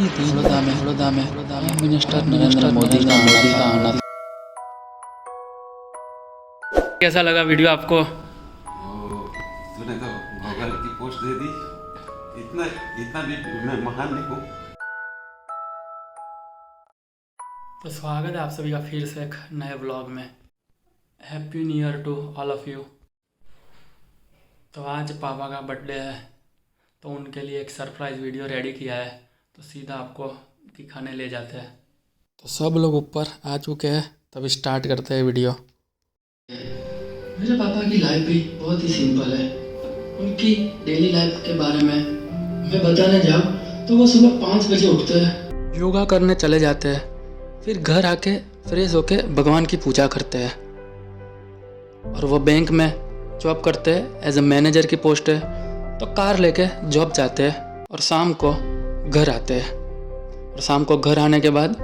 बड़ौदा में prime minister Narendra Modi का आना था। कैसा लगा वीडियो आपको? तूने तो गूगल की पोस्ट दे दी। इतना इतना भी मैं महान नहीं हूँ। तो स्वागत है आप सभी का फिर से एक नए व्लॉग में। Happy new year to all of you. तो आज पापा का बर्थडे है, तो उनके लिए एक सरप्राइज़ वीडियो रेडी किया है, तो सीधा आपको दिखाने ले जाते हैं। तो सब लोग ऊपर आ चुके हैं, तब स्टार्ट करते हैं वीडियो। मेरे पापा की लाइफ भी बहुत ही सिंपल है। उनकी डेली लाइफ के बारे में मैं बताने जाऊँ तो वो सुबह 5 बजे उठते हैं, योगा करने चले जाते हैं, फिर घर आके फ्रेश होके भगवान की पूजा करते हैं। और वो बैंक में जॉब करते हैं, एज ए मैनेजर की पोस्ट है, तो कार लेके जॉब जाते हैं और शाम को घर आते हैं। और शाम को घर आने के बाद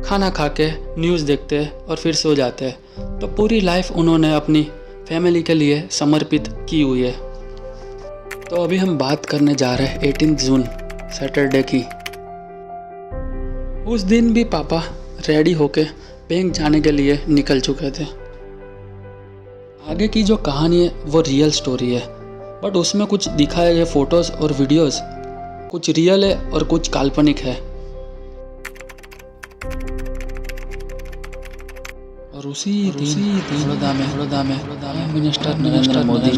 खाना खा के न्यूज़ देखते हैं और फिर सो जाते हैं। तो पूरी लाइफ उन्होंने अपनी फैमिली के लिए समर्पित की हुई है। तो अभी हम बात करने जा रहे हैं 18 जून सैटरडे की। उस दिन भी पापा रेडी होके बैंक जाने के लिए निकल चुके थे। आगे की जो कहानी है वो रियल स्टोरी है, बट उसमें कुछ दिखाए गए फोटोज़ और वीडियोज़ कुछ रियल है और कुछ काल्पनिक है। और उसी दिन बड़ौदा में प्राइम मिनिस्टर नरेंद्र मोदी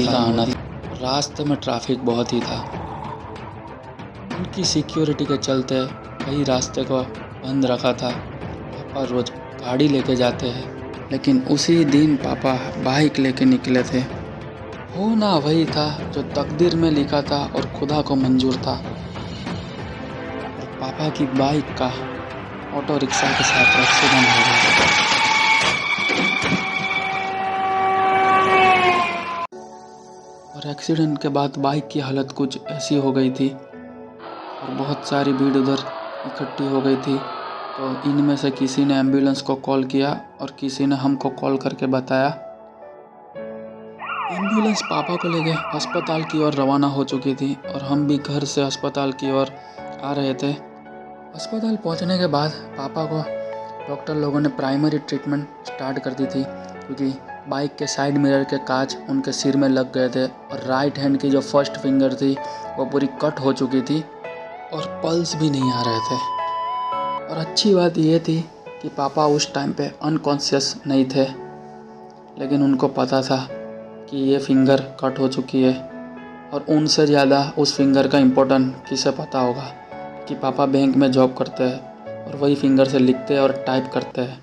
का आना था। रास्ते में ट्रैफिक बहुत ही था। उनकी सिक्योरिटी के चलते कई रास्ते को बंद रखा था। पापा रोज गाड़ी लेके जाते हैं, लेकिन उसी दिन पापा बाइक लेके निकले थे। होना वही था जो तकदीर में लिखा था और खुदा को मंजूर था। और पापा की बाइक का ऑटो रिक्शा के साथ एक्सीडेंट हो गया। और एक्सीडेंट के बाद बाइक की हालत कुछ ऐसी हो गई थी और बहुत सारी भीड़ उधर इकट्ठी हो गई थी। तो इनमें से किसी ने एम्बुलेंस को कॉल किया और किसी ने हमको कॉल करके बताया। एम्बुलेंस पापा को लेके अस्पताल की ओर रवाना हो चुकी थी और हम भी घर से अस्पताल की ओर आ रहे थे। अस्पताल पहुंचने के बाद पापा को डॉक्टर लोगों ने प्राइमरी ट्रीटमेंट स्टार्ट कर दी थी, क्योंकि बाइक के साइड मिरर के कांच उनके सिर में लग गए थे और राइट हैंड की जो फर्स्ट फिंगर थी वो पूरी कट हो चुकी थी और पल्स भी नहीं आ रहे थे। और अच्छी बात ये थी कि पापा उस टाइम पे अनकॉन्शियस नहीं थे, लेकिन उनको पता था कि ये फिंगर कट हो चुकी है। और उनसे ज़्यादा उस फिंगर का इम्पोर्टेंट किसे पता होगा कि पापा बैंक में जॉब करते हैं और वही फिंगर से लिखते और टाइप करते हैं।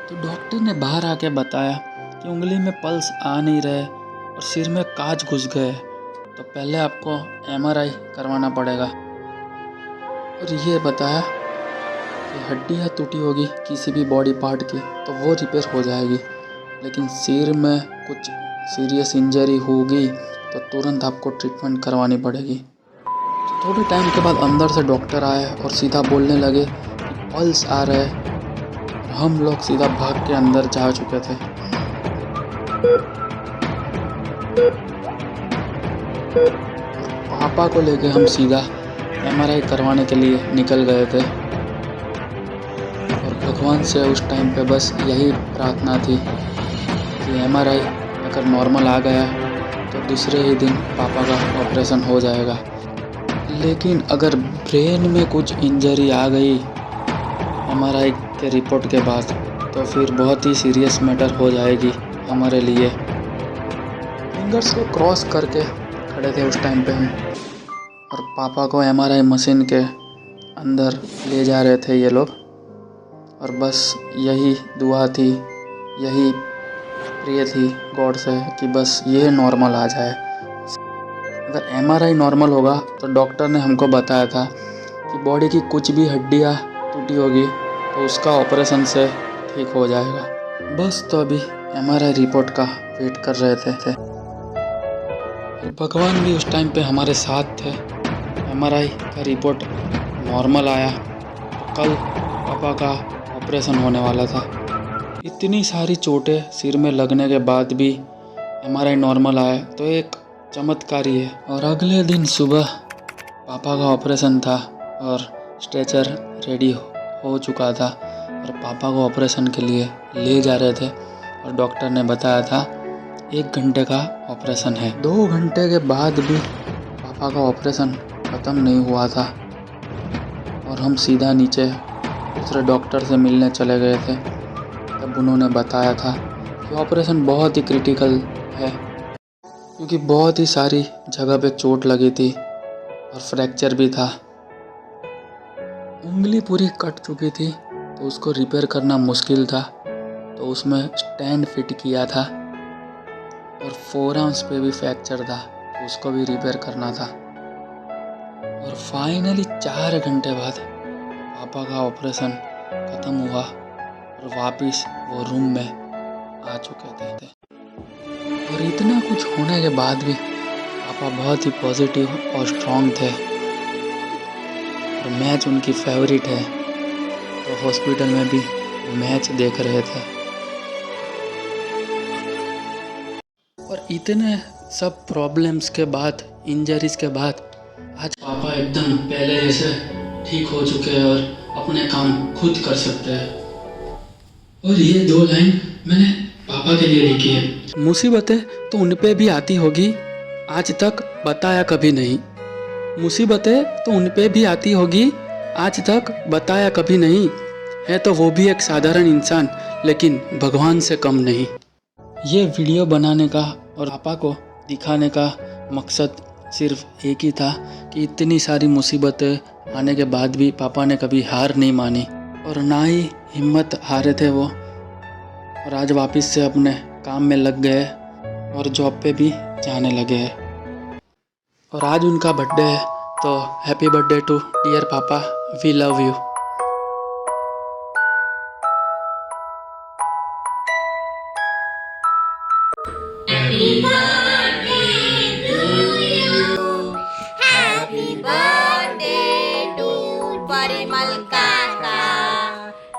तो डॉक्टर ने बाहर आके बताया कि उंगली में पल्स आ नहीं रहे और सिर में कांच घुस गए, तो पहले आपको MRI करवाना पड़ेगा। और ये बताया कि हड्डियाँ टूटी होगी किसी भी बॉडी पार्ट की तो वो रिपेयर हो जाएगी, लेकिन सिर में कुछ सीरियस इंजरी होगी तो तुरंत आपको ट्रीटमेंट करवानी पड़ेगी। तो थोड़े टाइम के बाद अंदर से डॉक्टर आए और सीधा बोलने लगे कि पल्स आ रहे हैं। और हम लोग सीधा भाग के अंदर जा चुके थे। पापा को लेके हम सीधा MRI करवाने के लिए निकल गए थे। और भगवान से उस टाइम पे बस यही प्रार्थना थी कि MRI अगर नॉर्मल आ गया तो दूसरे ही दिन पापा का ऑपरेशन हो जाएगा। लेकिन अगर ब्रेन में कुछ इंजरी आ गई MRI के रिपोर्ट के बाद तो फिर बहुत ही सीरियस मैटर हो जाएगी हमारे लिए। फिंगर्स को क्रॉस करके खड़े थे उस टाइम पे हम, और पापा को MRI मशीन के अंदर ले जा रहे थे ये लोग। और बस यही दुआ थी, यही प्रे थी गॉड से कि बस ये नॉर्मल आ जाए। अगर MRI नॉर्मल होगा तो डॉक्टर ने हमको बताया था कि बॉडी की कुछ भी हड्डियाँ टूटी होगी तो उसका ऑपरेशन से ठीक हो जाएगा। बस तो अभी MRI रिपोर्ट का वेट कर रहे थे। भगवान भी उस टाइम पे हमारे साथ थे। MRI का रिपोर्ट नॉर्मल आया तो कल पापा का ऑपरेशन होने वाला था। इतनी सारी चोटें सिर में लगने के बाद भी MRI नॉर्मल आया तो एक चमत्कार ही है। और अगले दिन सुबह पापा का ऑपरेशन था और स्ट्रेचर रेडी हो चुका था और पापा को ऑपरेशन के लिए ले जा रहे थे और डॉक्टर ने बताया था 1 घंटे का ऑपरेशन है। 2 घंटे के बाद भी पापा का ऑपरेशन ख़त्म नहीं हुआ था और हम सीधा नीचे दूसरे डॉक्टर से मिलने चले गए थे। तब उन्होंने बताया था कि ऑपरेशन बहुत ही क्रिटिकल है क्योंकि बहुत ही सारी जगह पे चोट लगी थी और फ्रैक्चर भी था। उंगली पूरी कट चुकी थी तो उसको रिपेयर करना मुश्किल था, तो उसमें स्टैंड फिट किया था और फोरआर्म्स पे भी फ्रैक्चर था तो उसको भी रिपेयर करना था। और फाइनली 4 घंटे बाद पापा का ऑपरेशन ख़त्म हुआ और वापस वो रूम में आ चुके थे। और इतना कुछ होने के बाद भी पापा बहुत ही पॉजिटिव और स्ट्रॉन्ग थे और मैच उनकी फेवरेट है, तो हॉस्पिटल में भी मैच देख रहे थे। और इतने सब प्रॉब्लम्स के बाद, इंजरीज के बाद आज पापा एकदम पहले जैसे ठीक हो चुके हैं और अपने काम खुद कर सकते हैं। और ये 2 लाइन मैंने पापा के लिए लिखी है। मुसीबतें तो उन पे भी आती होगी, आज तक बताया कभी नहीं। मुसीबतें तो उन पे भी आती होगी, आज तक बताया कभी नहीं। है तो वो भी एक साधारण इंसान, लेकिन भगवान से कम नहीं। ये वीडियो बनाने का और पापा को दिखाने का मकसद सिर्फ एक ही था कि इतनी सारी मुसीबतें आने के बाद भी पापा ने कभी हार नहीं मानी और ना ही हिम्मत हारे थे वो। और आज वापस से अपने काम में लग गए और जॉब पे भी जाने लगे हैं। और आज उनका बर्थडे है, तो happy birthday to dear papa, we love you. Happy birthday to Parimal Kaka.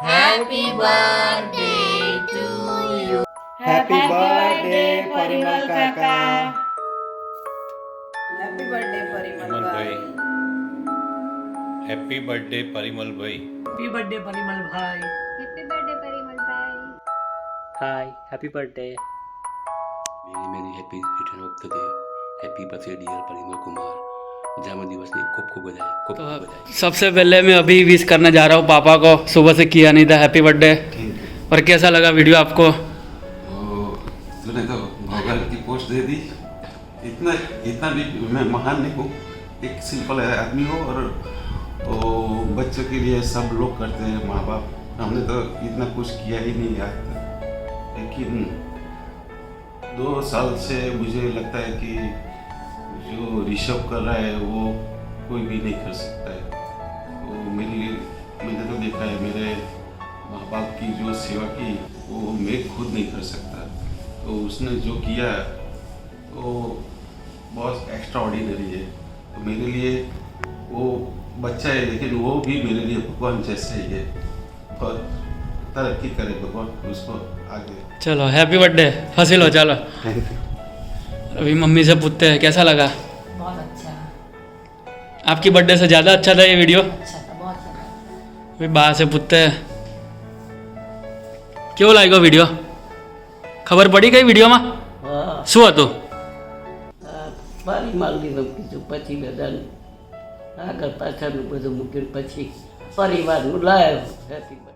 Happy birthday to you. Happy birthday Parimal Kaka. Happy birthday Parimal भाई, हैप्पी बर्थडे परिमल भाई। Happy birthday Parimal bhai. Happy birthday Parimal bhai. Hi, happy birthday. Many many happy return of the day. Happy birthday dear Parimal Kumar. जन्मदिवस ने खूब खूब बधाई, खूब खूब बधाई। सबसे पहले मैं अभी विश करना जा रहा हूँ पापा को, सुबह से किया नहीं था। Happy birthday. और कैसा लगा वीडियो आपको? तूने तो गूगल की पोस्ट दे दी। इतना इतना भी मैं महान नहीं हूँ, एक सिंपल आदमी हो और बच्चों के लिए सब लोग करते हैं, माँ बाप। हमने तो इतना कुछ किया ही नहीं आज तक, लेकिन 2 साल से मुझे लगता है कि जो ऋषभ कर रहा है वो कोई भी नहीं कर सकता है। तो मैंने तो देखा है, मेरे माँ बाप की जो सेवा की वो मैं खुद नहीं कर सकता। तो उसने जो किया वो बहुत एक्स्ट्रा ऑर्डिनरी है। तो मेरे लिए वो बच्चा है, लेकिन वो भी मेरे लिए भगवान जैसे ही है। और तरक्की करे भगवान उसको आगे। चलो हैप्पी बर्थडे, हंसी लो। चलो थैंक यू। अभी मम्मी से पूछते हैं कैसा लगा। बहुत अच्छा, आपकी बर्थडे से ज़्यादा अच्छा था ये वीडियो। अच्छा था, बहुत अच्छा। अभी बा से पूछते हैं क्यों लाएगा वीडियो, खबर पड़ी कई वीडियो में શું હતું? પરિમલની કીધું, પછી બધાને આગળ પાછળનું બધું મૂકીને પછી પરિવારનું લાવ્યો. Happy birthday.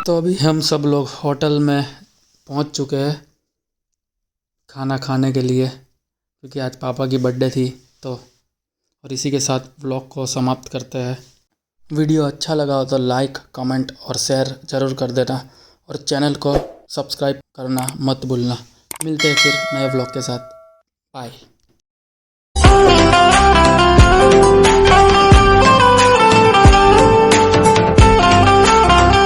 तो अभी हम सब लोग होटल में पहुंच चुके हैं खाना खाने के लिए, क्योंकि आज पापा की बर्थडे थी। तो और इसी के साथ व्लॉग को समाप्त करते हैं। वीडियो अच्छा लगा हो तो लाइक, कमेंट और शेयर ज़रूर कर देना और चैनल को सब्सक्राइब करना मत भूलना। मिलते हैं फिर नए व्लॉग के साथ। बाय।